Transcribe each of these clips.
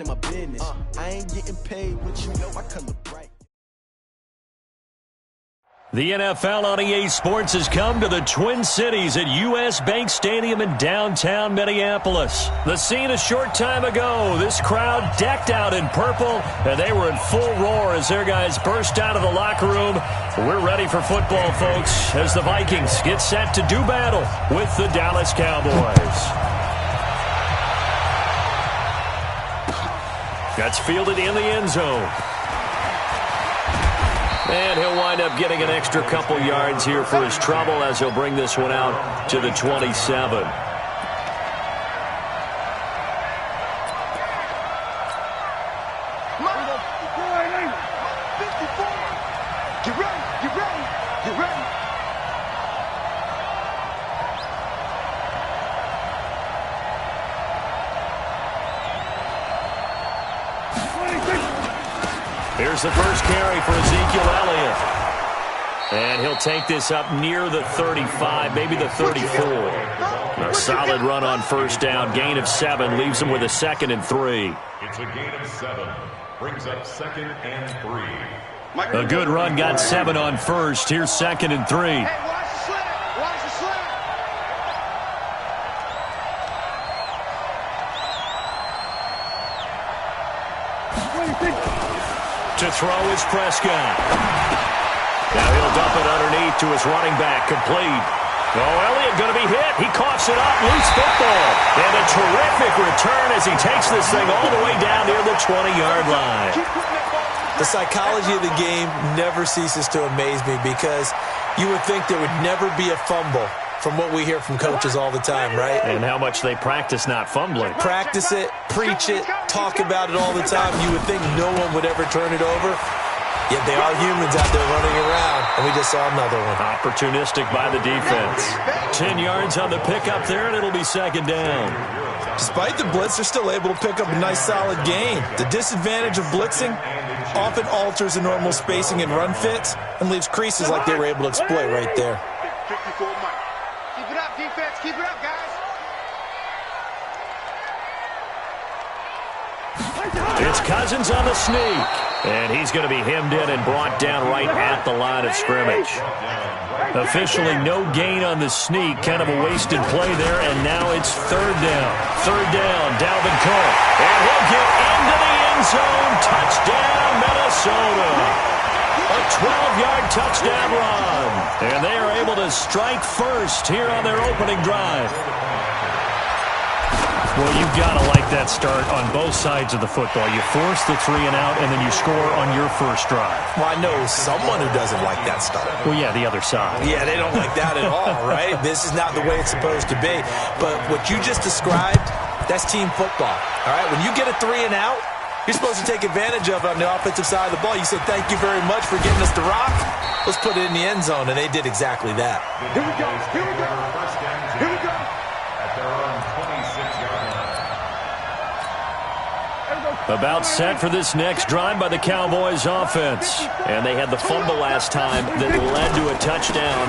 in my business. I ain't getting paid, but you know I color bright. The NFL on EA Sports has come to the Twin Cities at U.S. Bank Stadium in downtown Minneapolis. The scene a short time ago, this crowd decked out in purple, and they were in full roar as their guys burst out of the locker room. We're ready for football, folks, as the Vikings get set to do battle with the Dallas Cowboys. That's fielded in the end zone. And he'll wind up getting an extra couple yards here for his trouble as he'll bring this one out to the 27. Here's the first carry for Ezekiel Elliott. And he'll take this up near the 35, maybe the 34. A solid run on first down. Gain of 7 leaves him with a 2nd and 3. It's a gain of 7. Brings up 2nd and 3. A good run got 7 on first. Here's 2nd and 3. Hey, watch the slant. Watch the slant. To throw is Prescott. Now he'll dump it underneath to his running back, complete. Oh, Elliott going to be hit. He coughs it up, loose football. And a terrific return as he takes this thing all the way down near the 20-yard line. The psychology of the game never ceases to amaze me because you would think there would never be a fumble from what we hear from coaches all the time, right? And how much they practice not fumbling. Practice it, preach it, talk about it all the time. You would think no one would ever turn it over. Yet they are humans out there running around, and we just saw another one. Opportunistic by the defense. 10 yards on the pickup there, and it'll be 2nd down. Despite the blitz, they're still able to pick up a nice, solid gain. The disadvantage of blitzing often alters the normal spacing and run fits and leaves creases like they were able to exploit right there. 54 Mike. Keep it up, defense. Keep it up, guys. It's Cousins on the sneak. And he's going to be hemmed in and brought down right at the line of scrimmage. Officially no gain on the sneak. Kind of a wasted play there, and now it's 3rd down. 3rd down, Dalvin Cook. And he'll get into the end zone. Touchdown, Minnesota. A 12-yard touchdown run. And they are able to strike first here on their opening drive. Well, you've got to like that start on both sides of the football. You force the 3 and out, and then you score on your first drive. Well, I know someone who doesn't like that start. Well, yeah, the other side. Yeah, they don't like that at all, right? This is not the way it's supposed to be. But what you just described, that's team football, all right? When you get a 3 and out, you're supposed to take advantage of it on the offensive side of the ball. You say, thank you very much for getting us the rock. Let's put it in the end zone, and they did exactly that. Here we go. Here we go. Here we go. At their own 26-yard line. About set for this next drive by the Cowboys offense. And they had the fumble last time that led to a touchdown.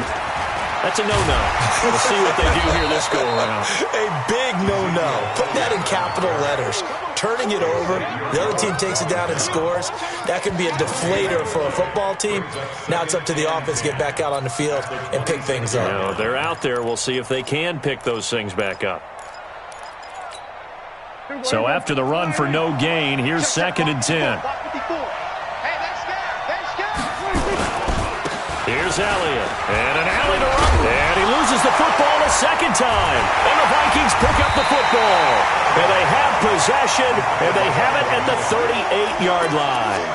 That's a no-no. We'll see what they do here this go-around. A big no-no. Put that in capital letters. Turning it over, the other team takes it down and scores. That can be a deflator for a football team. Now it's up to the offense to get back out on the field and pick things up. You know, they're out there. We'll see if they can pick those things back up. So after the run for no gain, here's 2nd and 10. Here's Elliott. And an alley to run. And he loses the football a 2nd time. And the Vikings pick up the football. And they have possession, and they have it at the 38-yard line.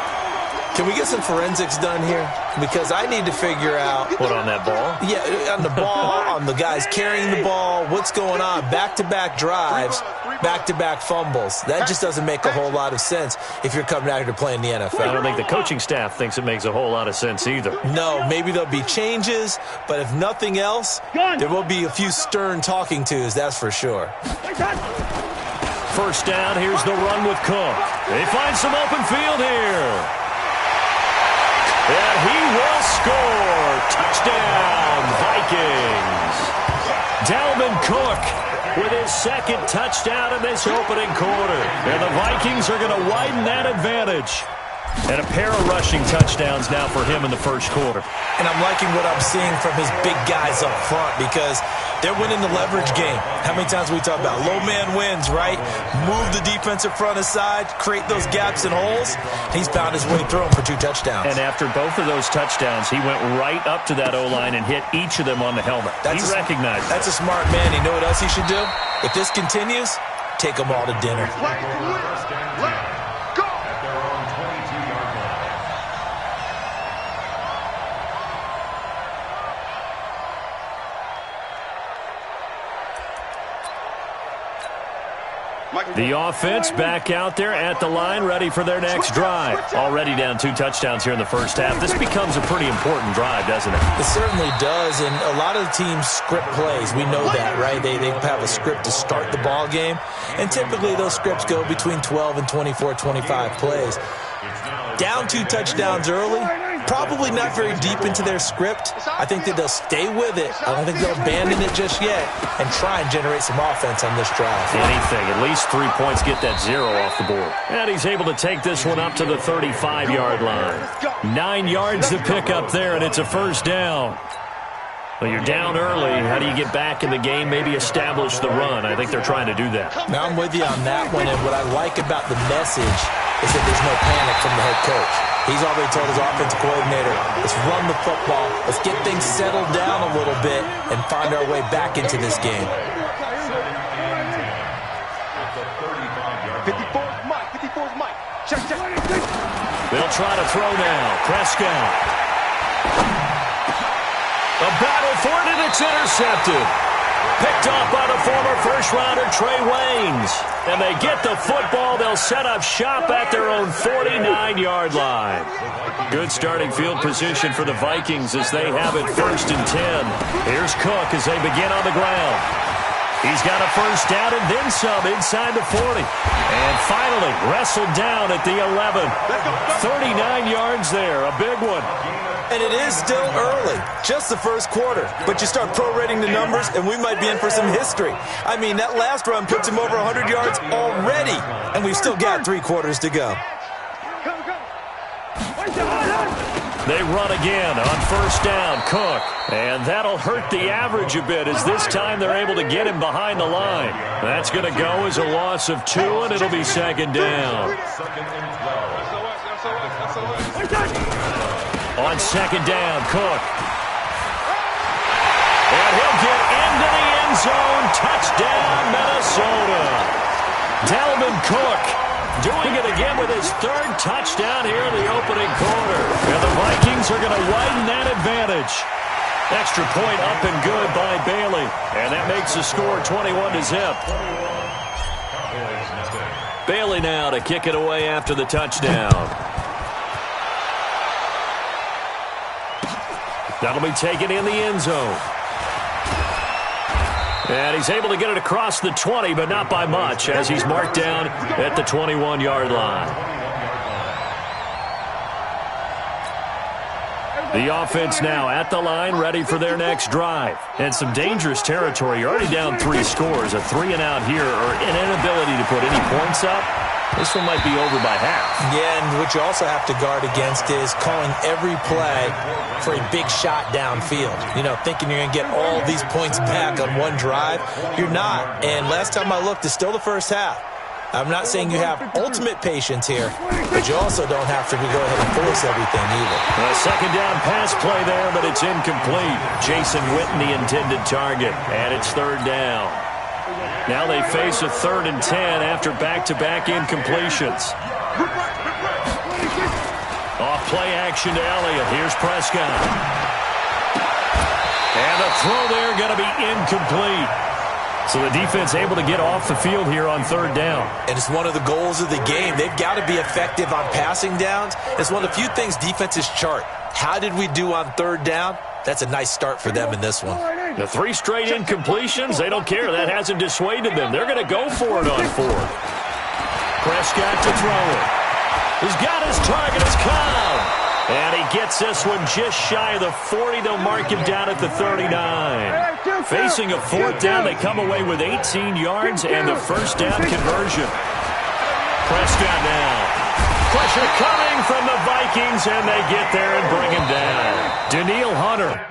Can we get some forensics done here? Because I need to figure out... What, on that ball? Yeah, on the ball, on the guys carrying the ball, what's going on. Back-to-back drives, back-to-back fumbles. That just doesn't make a whole lot of sense if you're coming out here to play in the NFL. I don't think the coaching staff thinks it makes a whole lot of sense either. No, maybe there'll be changes, but if nothing else, there will be a few stern talking tos, that's for sure. First down, here's the run with Cook. They find some open field here. And he will score. Touchdown, Vikings. Dalvin Cook with his second touchdown in this opening quarter. And the Vikings are going to widen that advantage. And a pair of rushing touchdowns now for him in the first quarter. And I'm liking what I'm seeing from his big guys up front because they're winning the leverage game. How many times we talk about low man wins, right? Move the defensive front aside, create those gaps and holes. He's found his way through them for 2 touchdowns. And after both of those touchdowns, he went right up to that O-line and hit each of them on the helmet. He recognized it. That's a smart man. You know what else he should do? If this continues, take them all to dinner. The offense back out there at the line, ready for their next drive. Already down 2 touchdowns here in the first half. This becomes a pretty important drive, doesn't it? It certainly does, and a lot of the teams script plays. We know that, right? They have a script to start the ball game, and typically those scripts go between 12 and 24, 25 plays. Down 2 touchdowns early, probably not very deep into their script. I think that they'll stay with it. I don't think they'll abandon it just yet and try and generate some offense on this drive. Anything, at least 3 points, get that 0 off the board. And he's able to take this one up to the 35-yard line. 9 yards to pick up there, and it's a first down. Well, you're down early. How do you get back in the game, maybe establish the run? I think they're trying to do that. Now I'm with you on that one, and what I like about the message is that there's no panic from the head coach. He's already told his offensive coordinator, let's run the football, let's get things settled down a little bit and find our way back into this game. 54's Mike. 54's Mike. Check. They'll try to throw now. Prescott. A battle for it, and it's intercepted. Picked off by the former first-rounder Trey Waynes. And they get the football. They'll set up shop at their own 49-yard line. Good starting field position for the Vikings as they have it 1st and 10. Here's Cook as they begin on the ground. He's got a first down and then some inside the 40. And finally wrestled down at the 11. 39 yards there, a big one. And it is still early, just the first quarter. But you start prorating the numbers, and we might be in for some history. I mean, that last run puts him over 100 yards already, and we've still got 3 quarters to go. They run again on first down, Cook. And that'll hurt the average a bit as this time they're able to get him behind the line. That's going to go as a loss of 2, and it'll be 2nd down. On 2nd down, Cook. And he'll get into the end zone. Touchdown, Minnesota. Dalvin Cook doing it again with his 3rd touchdown here in the opening quarter. And the Vikings are going to widen that advantage. Extra point up and good by Bailey. And that makes the score 21-0. Bailey now to kick it away after the touchdown. That'll be taken in the end zone. And he's able to get it across the 20, but not by much, as he's marked down at the 21-yard line. The offense now at the line, ready for their next drive. And some dangerous territory. You're already down 3 scores. A 3-and-out here, or an inability to put any points up. This one might be over by half. Yeah, and what you also have to guard against is calling every play for a big shot downfield. You know, thinking you're going to get all these points back on one drive. You're not. And last time I looked, it's still the first half. I'm not saying you have ultimate patience here, but you also don't have to go ahead and force everything either. A 2nd down pass play there, but it's incomplete. Jason Witten, the intended target, and it's 3rd down. Now they face a 3rd and 10 after back-to-back incompletions. Off play action to Elliott. Here's Prescott. And the throw there going to be incomplete. So the defense able to get off the field here on 3rd down. And it's one of the goals of the game. They've got to be effective on passing downs. It's one of the few things defenses chart. How did we do on 3rd down? That's a nice start for them in this one. The 3 straight incompletions, they don't care. That hasn't dissuaded them. They're going to go for it on 4th. Prescott to throw it. He's got his target. It's Cobb. And he gets this one just shy of the 40. They'll mark him down at the 39. Facing a fourth down, they come away with 18 yards and the first down conversion. Prescott now. Pressure coming from the Vikings, and they get there and bring him down. Danielle Hunter.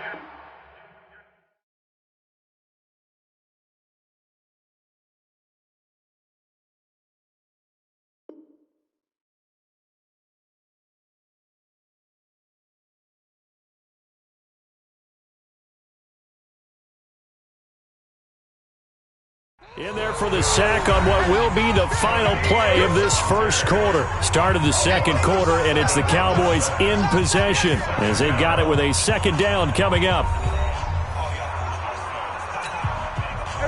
In there for the sack on what will be the final play of this first quarter. Start of the second quarter, and it's the Cowboys in possession as they've got it with a second down coming up.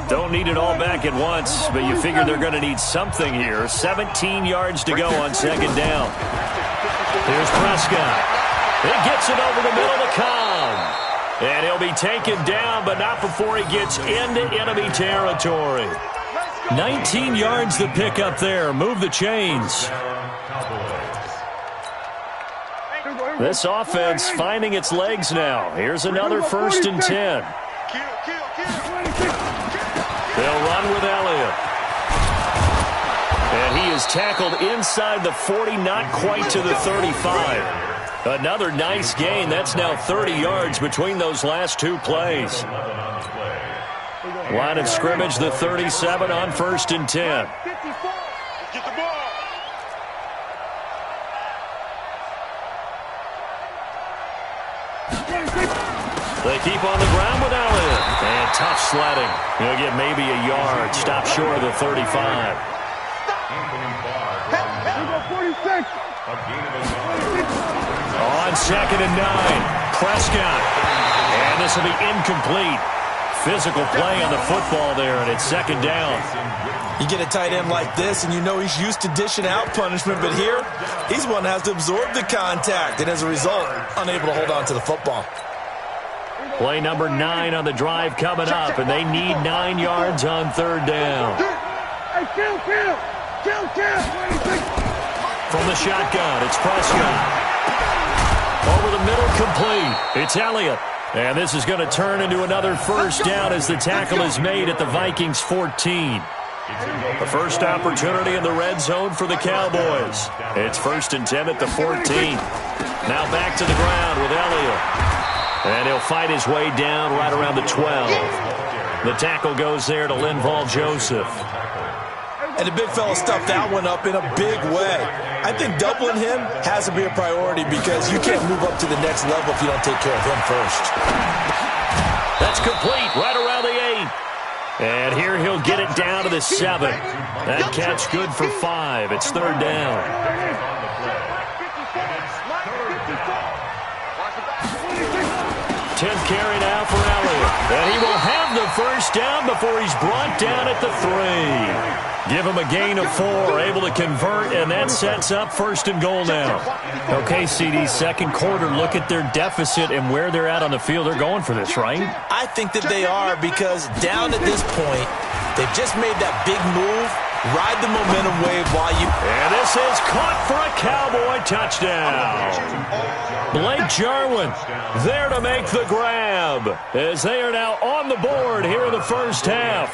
Don't need it all back at once, but you figure they're going to need something here. 17 yards to go on second down. Here's Prescott. He gets it over the middle to Cobb. And he'll be taken down, but not before he gets into enemy territory. 19 yards to pick up there. Move the chains. This offense finding its legs now. Here's another 1st and 10. They'll run with Elliott. And he is tackled inside the 40, not quite to the 35. Another nice gain. That's now 30 yards between those last two plays. Line of scrimmage, the 37 on 1st and 10. Get the ball. They keep on the ground with Elliott. And tough sledding. He'll get maybe a yard. Stop short of the 35. On 2nd and 9, Prescott. And this will be incomplete. Physical play on the football there, and it's 2nd down. You get a tight end like this, and you know he's used to dishing out punishment, but here, he's one that has to absorb the contact, and as a result, unable to hold on to the football. Play number 9 on the drive coming up, and they need 9 yards on 3rd down. From the shotgun, it's Prescott. Over the middle, complete. It's Elliott. And this is going to turn into another 1st down as the tackle is made at the Vikings 14. The first opportunity in the red zone for the Cowboys. It's 1st and 10 at the 14. Now back to the ground with Elliott. And he'll fight his way down right around the 12. The tackle goes there to Linval Joseph. And the big fella stuffed that one up in a big way. I think doubling him has to be a priority because you can't move up to the next level if you don't take care of him first. That's complete right around the 8. And here he'll get it down to the 7. That catch good for 5. It's 3rd down. 10th carry now for Elliott. And he will have the 1st down before he's brought down at the 3. Give him a gain of 4, able to convert, and that sets up 1st and goal now. Okay, CD, second quarter, look at their deficit and where they're at on the field. They're going for this, right? I think that they are because down at this point, they've just made that big move. Ride the momentum wave while you... And this is caught for a Cowboy touchdown. Blake Jarwin there to make the grab as they are now on the board here in the first half.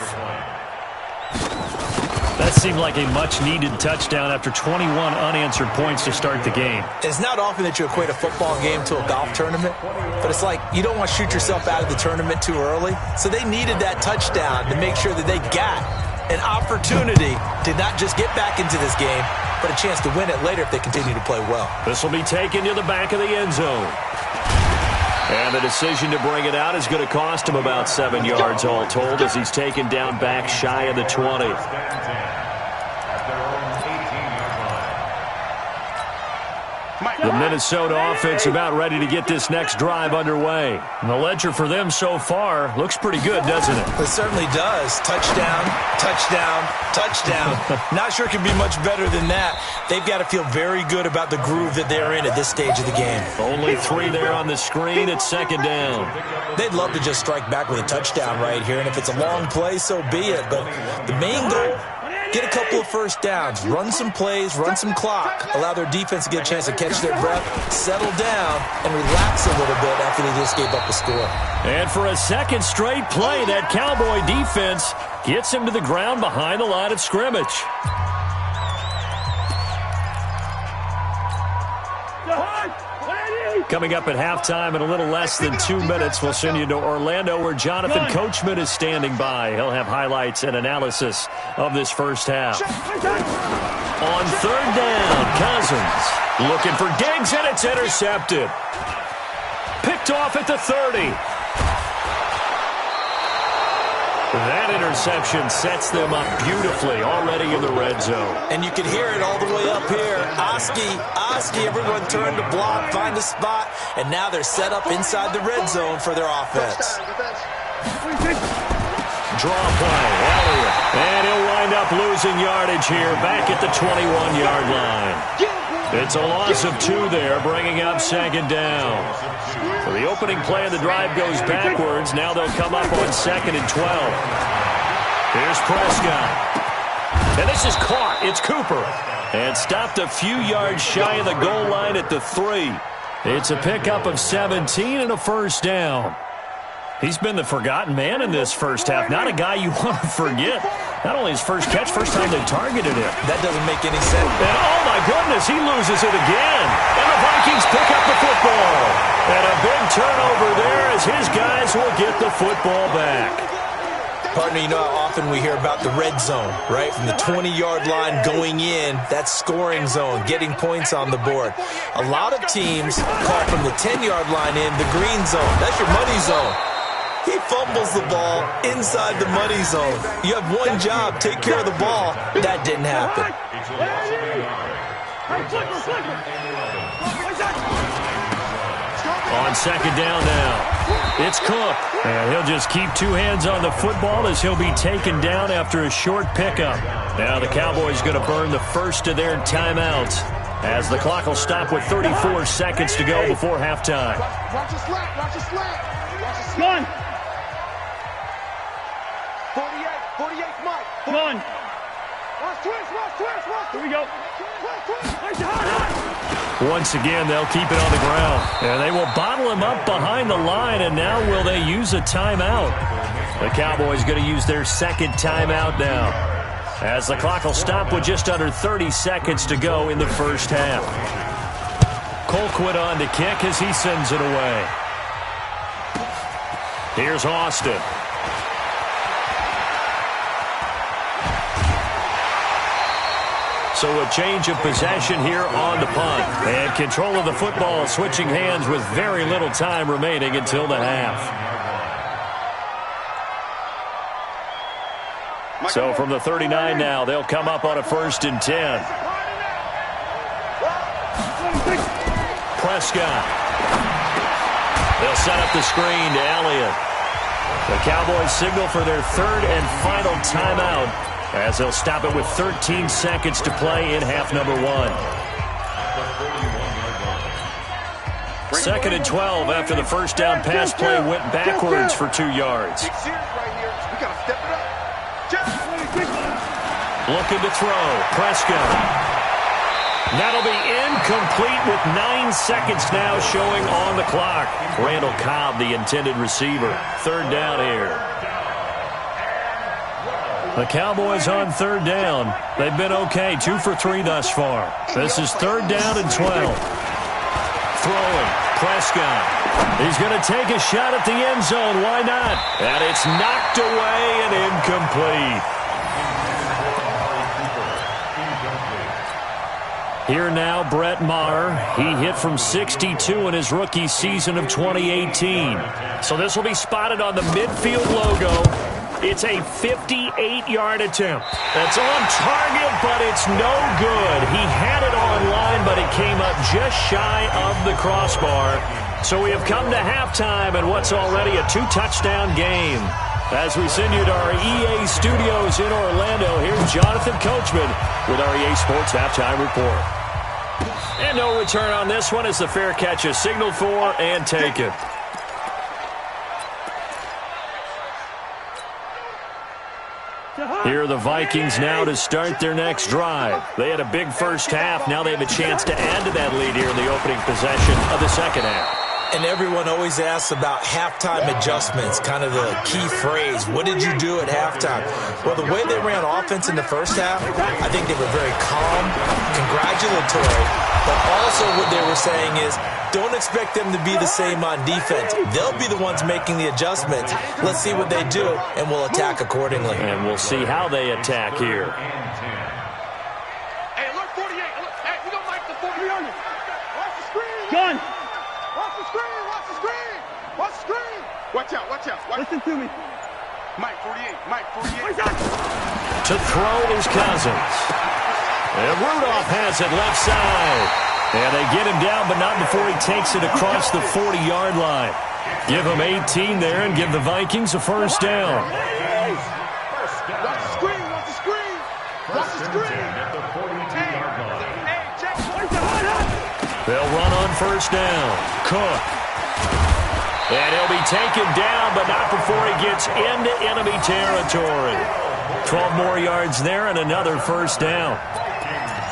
That seemed like a much-needed touchdown after 21 unanswered points to start the game. It's not often that you equate a football game to a golf tournament, but it's like you don't want to shoot yourself out of the tournament too early. So they needed that touchdown to make sure that they got an opportunity to not just get back into this game, but a chance to win it later if they continue to play well. This will be taken to the back of the end zone. And the decision to bring it out is going to cost him about 7 yards all told as he's taken down back shy of the 20. The Minnesota offense about ready to get this next drive underway. And the ledger for them so far looks pretty good, doesn't it? It certainly does. Touchdown, touchdown, touchdown. Not sure it can be much better than that. They've got to feel very good about the groove that they're in at this stage of the game. Only 3 there on the screen. It's 2nd down. They'd love to just strike back with a touchdown right here, and if it's a long play, so be it. But the main goal get a couple of first downs, run some plays, run some clock, allow their defense to get a chance to catch their breath, settle down, and relax a little bit after they just gave up a score. And for a second straight play, that Cowboy defense gets him to the ground behind the line of scrimmage. Coming up at halftime in a little less than 2 minutes, we'll send you to Orlando where Jonathan Coachman is standing by. He'll have highlights and analysis of this first half. On third down, Cousins looking for Diggs, and it's intercepted. Picked off at the 30. That interception sets them up beautifully already in the red zone. And you can hear it all the way up here. Oski, everyone turned to block, find a spot, and now they're set up inside the red zone for their offense. Draw play, Elliott. And he'll wind up losing yardage here back at the 21-yard line. It's a loss of 2 there, bringing up second down. So the opening play of the drive goes backwards. Now they'll come up on 2nd and 12. Here's Prescott. And this is caught. It's Cooper. And stopped a few yards shy of the goal line at the 3. It's a pickup of 17 and a first down. He's been the forgotten man in this first half. Not a guy you want to forget. Not only his first catch, first time they targeted him. That doesn't make any sense. And oh my goodness, he loses it again. And the Vikings pick up the football. And a big turnover there as his guys will get the football back. Partner, you know how often we hear about the red zone, right? From the 20-yard line going in, that scoring zone, getting points on the board. A lot of teams call from the 10-yard line in the green zone. That's your money zone. He fumbles the ball inside the money zone. You have one job, take care of the ball. That didn't happen. On second down now, it's Cook. And he'll just keep 2 hands on the football as he'll be taken down after a short pickup. Now the Cowboys going to burn the first of their timeouts as the clock will stop with 34 seconds to go before halftime. Watch your slack, watch your slack. Watch your slack. Come on. 48, Mike. Come on. Watch twist. Here we go. Once again, they'll keep it on the ground. And they will bottle him up behind the line, and now will they use a timeout? The Cowboys going to use their second timeout now, as the clock will stop with just under 30 seconds to go in the first half. Colquitt on to kick as he sends it away. Here's Austin. So a change of possession here on the punt. And control of the football switching hands with very little time remaining until the half. So from the 39 now, they'll come up on a 1st and 10. Prescott. They'll set up the screen to Elliott. The Cowboys signal for their 3rd and final timeout, as they'll stop it with 13 seconds to play in half number 1. 2nd and 12 after the first down pass play went backwards for 2 yards. Looking to throw. Prescott. That'll be incomplete with 9 seconds now showing on the clock. Randall Cobb, the intended receiver. 3rd down here. The Cowboys on 3rd down. They've been okay, 2 for 3 thus far. This is 3rd down and 12. Throwing, Prescott. He's going to take a shot at the end zone. Why not? And it's knocked away and incomplete. Here now, Brett Maher. He hit from 62 in his rookie season of 2018. So this will be spotted on the midfield logo. It's a 58-yard attempt. That's on target, but it's no good. He had it on line, but it came up just shy of the crossbar. So we have come to halftime in what's already a 2-touchdown game. As we send you to our EA studios in Orlando, here's Jonathan Coachman with our EA Sports Halftime Report. And no return on this one as the fair catch is signaled for and taken. Here are the Vikings now to start their next drive. They had a big first half. Now they have a chance to add to that lead here in the opening possession of the second half. And everyone always asks about halftime adjustments, kind of the key phrase. What did you do at halftime? Well, the way they ran offense in the first half, I think they were very calm, congratulatory, but also what they were saying is don't expect them to be the same on defense. They'll be the ones making the adjustments. Let's see what they do, and we'll attack accordingly. And we'll see how they attack here. Hey, alert 48. Hey, we don't like the 48. Watch the screen. Gun. Watch the screen. Watch the screen. Watch the screen. Watch out. Watch out. Listen to me. Mike 48. Mike 48. To throw is Cousins. And Rudolph has it left side. And they get him down, but not before he takes it across the 40-yard line. Give him 18 there and give the Vikings a first down. Watch the screen. Watch the screen. Watch the screen. At the 42-yard line. Hey, check. They'll run on first down. Cook. And he'll be taken down, but not before he gets into enemy territory. 12 more yards there and another first down.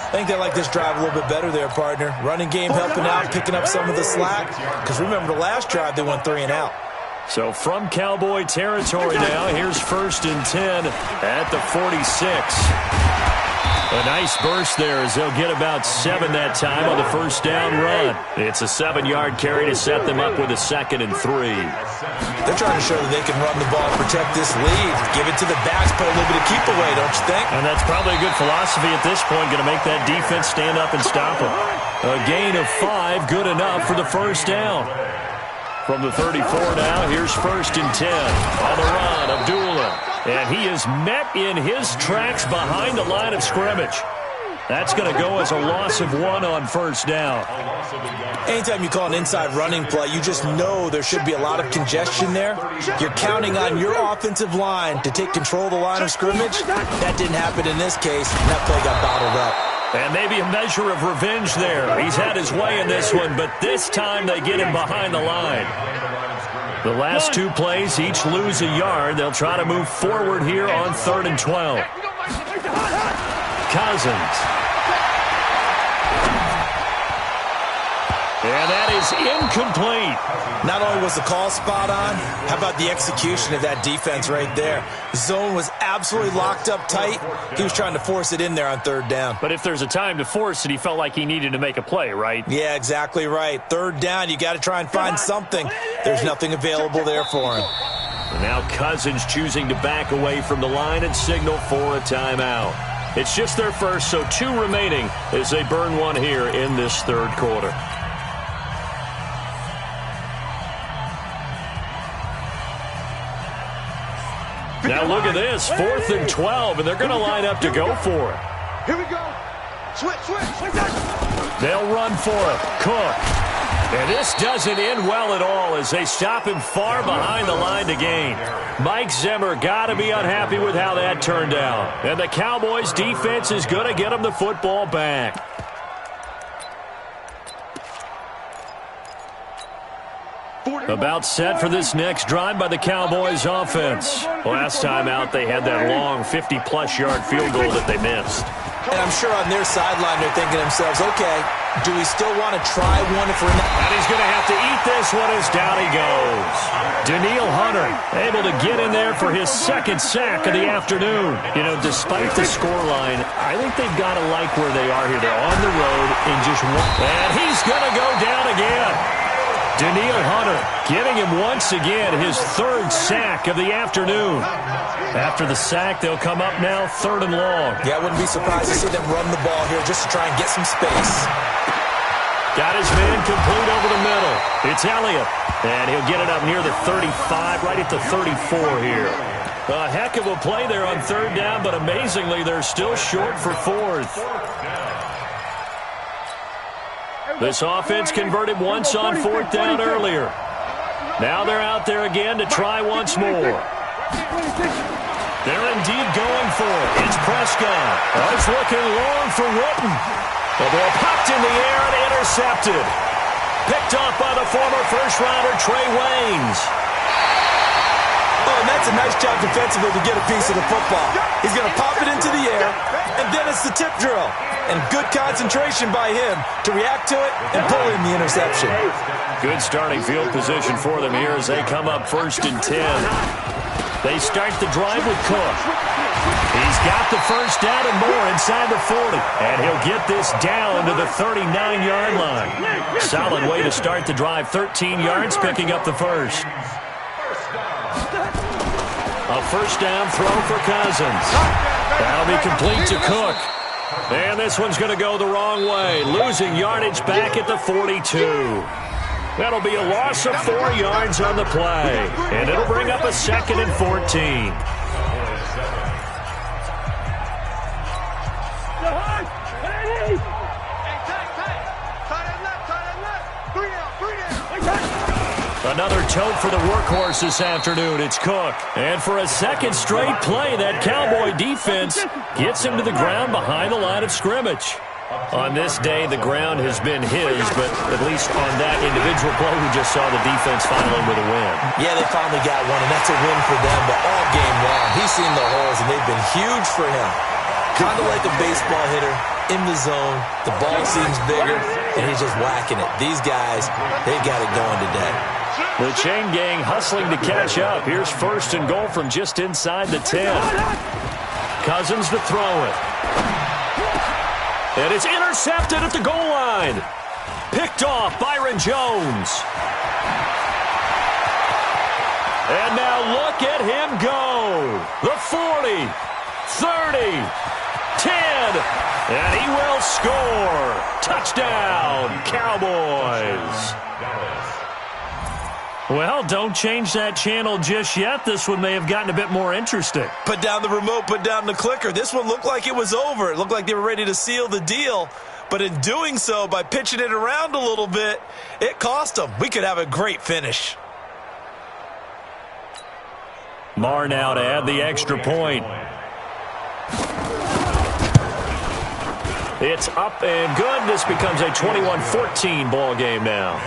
I think they like this drive a little bit better there, partner. Running game helping out, picking up some of the slack. Because remember, the last drive, they went 3 and out. So from Cowboy territory now, here's 1st and 10 at the 46. A nice burst there as they'll get about 7 that time on the first down run. It's a 7-yard carry to set them up with a 2nd and 3. They're trying to show that they can run the ball, protect this lead, give it to the backs, put a little bit of keep away, don't you think? And that's probably a good philosophy at this point, going to make that defense stand up and stop them. A gain of 5, good enough for the first down. From the 34 now, here's 1st and 10. On the run, Abdullah. And he is met in his tracks behind the line of scrimmage. That's going to go as a loss of 1 on first down. Anytime you call an inside running play, you just know there should be a lot of congestion there. You're counting on your offensive line to take control of the line of scrimmage. That didn't happen in this case, and that play got bottled up. And maybe a measure of revenge there. He's had his way in this one, but this time they get him behind the line. The last 2 plays each lose a yard. They'll try to move forward here on 3rd and 12. Cousins. And that is incomplete. Not only was the call spot on, how about the execution of that defense right there? The zone was absolutely locked up tight. He was trying to force it in there on 3rd down. But if there's a time to force it, he felt like he needed to make a play, right? Yeah, exactly right. 3rd down, you got to try and find something. There's nothing available there for him. And now Cousins choosing to back away from the line and signal for a timeout. It's just their first, so 2 remaining as they burn 1 here in this 3rd quarter. Now look at this, 4th and 12, and they're going to line up to go for it. Here we go. Switch. They'll run for it. Cook. And this doesn't end well at all as they stop him far behind the line to gain. Mike Zimmer got to be unhappy with how that turned out. And the Cowboys defense is going to get him the football back. About set for this next drive by the Cowboys offense. Last time out, they had that long 50-plus yard field goal that they missed. And I'm sure on their sideline they're thinking to themselves, okay, do we still want to try one if we're not? And he's going to have to eat this one as down he goes. Daniil Hunter able to get in there for his 2nd sack of the afternoon. You know, despite the scoreline, I think they've got to like where they are here. They're on the road in just 1. And he's going to go down again. Daniil Hunter giving him once again his 3rd sack of the afternoon. After the sack, they'll come up now 3rd and long. Yeah, I wouldn't be surprised to see them run the ball here just to try and get some space. Got his man complete over the middle. It's Elliott. And he'll get it up near the 35, right at the 34 here. A heck of a play there on 3rd down, but amazingly, they're still short for 4th. This offense converted once on 4th down earlier. Now they're out there again to try once more. They're indeed going for it. It's Prescott. It's looking long for Witten. The ball popped in the air and intercepted. Picked off by the former first-rounder Trey Waynes. And that's a nice job defensively to get a piece of the football. He's going to pop it into the air, and then it's the tip drill. And good concentration by him to react to it and pull in the interception. Good starting field position for them here as they come up 1st and 10. They start the drive with Cook. He's got the first down and more inside the 40. And he'll get this down to the 39-yard line. Solid way to start the drive. 13 yards, picking up the first. A first down throw for Cousins. That'll be complete to Cook. And this one's going to go the wrong way. Losing yardage back at the 42. That'll be a loss of 4 yards on the play. And it'll bring up a 2nd and 14. Another tote for the workhorse this afternoon. It's Cook. And for a second straight play, that Cowboy defense gets him to the ground behind the line of scrimmage. On this day, the ground has been his, but at least on that individual play, we just saw the defense finally with a win. Yeah, they finally got one, and that's a win for them. But all game long, he's seen the holes, and they've been huge for him. Kind of like a baseball hitter in the zone. The ball seems bigger, and he's just whacking it. These guys, they've got it going today. The chain gang hustling to catch up. Here's 1st and goal from just inside the 10. Cousins to throw it. And it's intercepted at the goal line. Picked off Byron Jones. And now look at him go. The 40, 30, 10. And he will score. Touchdown, Cowboys. Well, don't change that channel just yet. This one may have gotten a bit more interesting. Put down the remote, put down the clicker. This one looked like it was over. It looked like they were ready to seal the deal. But in doing so, by pitching it around a little bit, it cost them. We could have a great finish. Marr now to add the extra point. It's up and good. This becomes a 21-14 ball game now.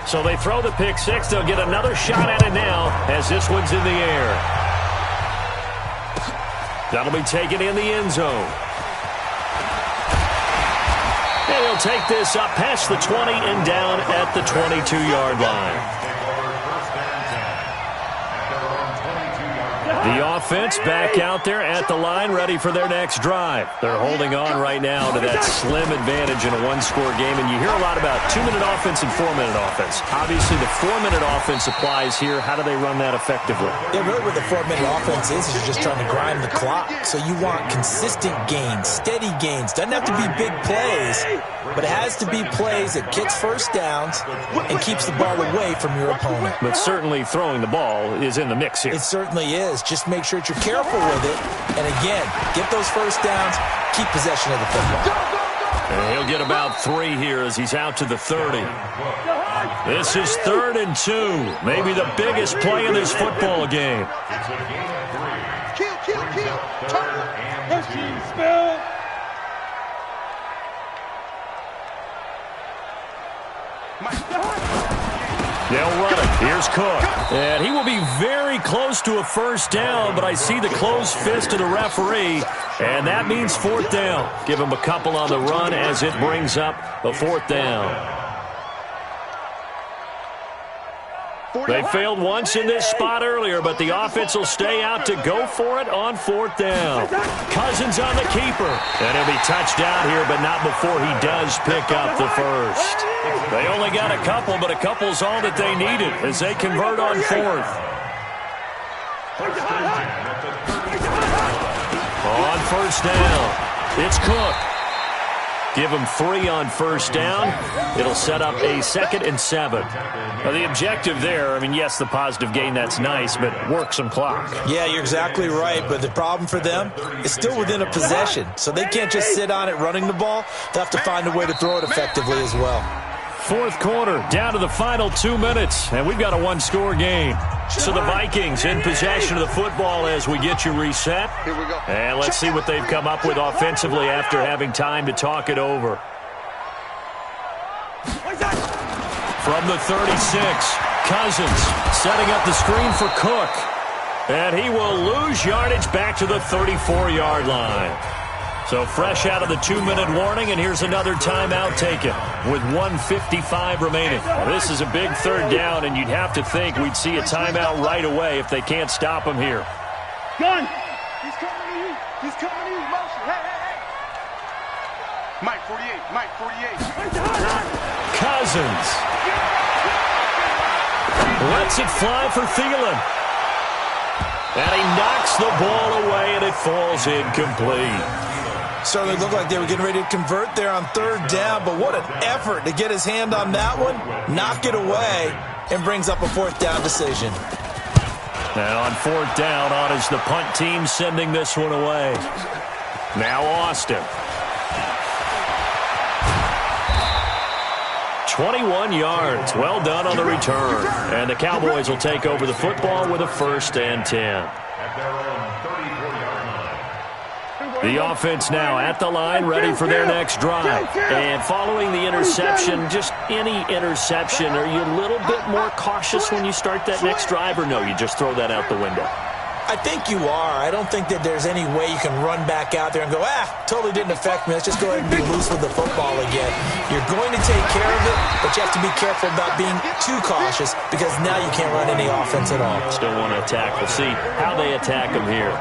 So they throw the pick six. They'll get another shot at it now as this one's in the air. That'll be taken in the end zone. And he'll take this up past the 20 and down at the 22-yard line. The offense back out there at the line, ready for their next drive. They're holding on right now to that slim advantage in a one-score game, and you hear a lot about 2-minute offense and 4-minute offense. Obviously, the 4-minute offense applies here. How do they run that effectively? Yeah, really what the 4-minute offense is you're just trying to grind the clock. So you want consistent gains, steady gains. Doesn't have to be big plays, but it has to be plays that gets first downs and keeps the ball away from your opponent. But certainly throwing the ball is in the mix here. It certainly is. Just make sure that you're careful with it. And again, get those first downs, keep possession of the football. And he'll get about 3 here as he's out to the 30. This is 3rd and 2. Maybe the biggest play in this football game. Kill. Turn. Spell. They'll run it. Here's Cook. And he will be very close to a first down, but I see the closed fist of the referee, and that means 4th down. Give him a couple on the run as it brings up a 4th down. They failed once in this spot earlier, but the offense will stay out to go for it on 4th down. Cousins on the keeper. And he'll be touched down here, but not before he does pick up the first. They only got a couple, but a couple's all that they needed as they convert on 4th. On 1st down, it's Cook. Give him 3 on 1st down. It'll set up a 2nd and 7. Now, the objective there, I mean, yes, the positive gain, that's nice, but work some clock. Yeah, you're exactly right, but the problem for them is still within a possession. So they can't just sit on it running the ball. They'll have to find a way to throw it effectively as well. 4th quarter, down to the final 2 minutes, and we've got a one-score game. So the Vikings in possession of the football as we get you reset. Here we go. And let's see what they've come up with offensively after having time to talk it over. from the 36. Cousins setting up the screen for Cook. And he will lose yardage back to the 34-yard line. So fresh out of the 2-minute warning, and here's another timeout taken with 1:55 remaining. Now, this is a big third down, and you'd have to think we'd see a timeout right away if they can't stop him here. Gun! He's coming to you! He's coming to you! Motion! Hey, hey, hey! Mike 48, Mike 48. Cousins lets it fly for Thielen. And he knocks the ball away, and it falls incomplete. Certainly looked like they were getting ready to convert there on third down, but what an effort to get his hand on that one, knock it away, and brings up a fourth down decision. Now on fourth down, on is the punt team sending this one away. Now Austin. 21 yards. Well done on the return. And the Cowboys will take over the football with a 1st and 10. At their own 34-yard line. The offense now at the line, ready for their next drive. And following the interception, just any interception, are you a little bit more cautious when you start that next drive, or no, you just throw that out the window? I think you are. I don't think that there's any way you can run back out there and go, totally didn't affect me. Let's just go ahead and be loose with the football again. You're going to take care of it, but you have to be careful about being too cautious because now you can't run any offense at all. Still want to attack. We'll see how they attack him here.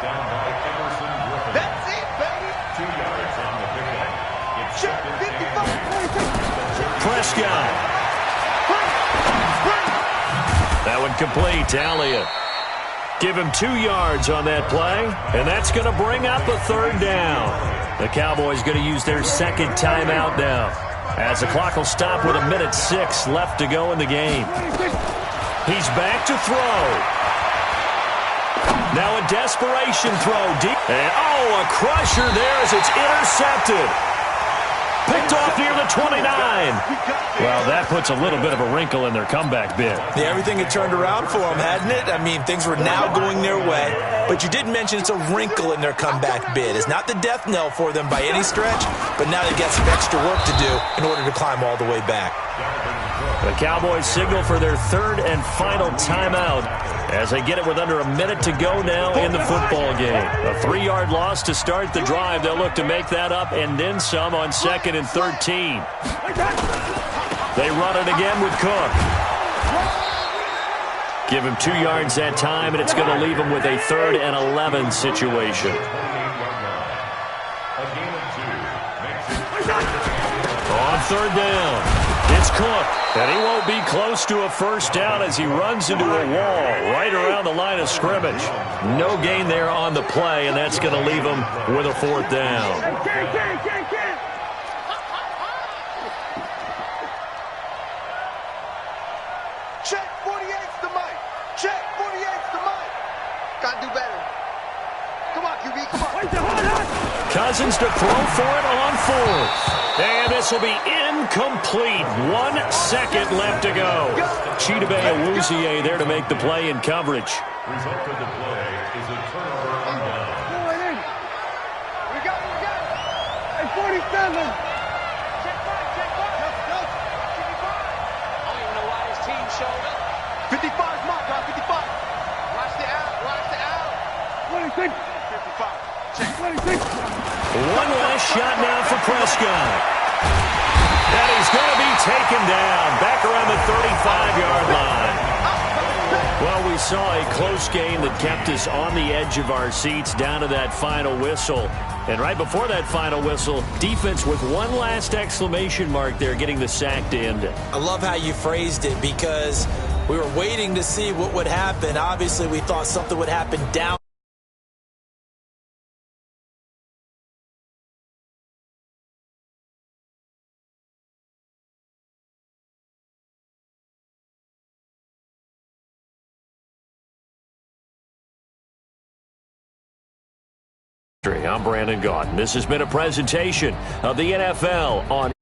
That's it, baby! 2 yards on the pickup. It's Check 55. Prescott. That one complete to Elliott. Give him 2 yards on that play, and that's going to bring up a third down. The Cowboys going to use their second timeout now, as the clock will stop with 1:06 left to go in the game. He's back to throw. Now a desperation throw deep. And, a crusher there as it's intercepted. Picked off near the 29. Well, that puts a little bit of a wrinkle in their comeback bid. Yeah, everything had turned around for them, hadn't it? I mean, things were now going their way. But you did mention it's a wrinkle in their comeback bid. It's not the death knell for them by any stretch, but now they've got some extra work to do in order to climb all the way back. The Cowboys signal for their third and final timeout as they get it with under 1 minute to go now in the football game. A 3-yard loss to start the drive. They'll look to make that up and then some on 2nd and 13. They run it again with Cook. Give him 2 yards that time, and it's going to leave him with a 3rd and 11 situation. On third down, it's Cook, and he won't be close to a first down as he runs into a wall right around the line of scrimmage. No gain there on the play, and that's going to leave him with a 4th down. Check 48's the mic. Check 48's the mic. Gotta do better. Come on, QB, come on. Cousins to throw for it on 4th. And this will be incomplete. 1 second left to go. Chidobe Awuzie there to make the play in coverage. Result of the play is a turnover on down. We got it. Hey, 47. Check 5, check 5. Go. 55. I don't even know why his team showed up. 55's my guy, 55. Watch the out. 26. 55. Check 26. One last shot now for Prescott. And he's going to be taken down back around the 35-yard line. Well, we saw a close game that kept us on the edge of our seats down to that final whistle. And right before that final whistle, defense with one last exclamation mark there, getting the sack to end it. I love how you phrased it because we were waiting to see what would happen. Obviously, we thought something would happen down. I'm Brandon Gaudin. This has been a presentation of the NFL on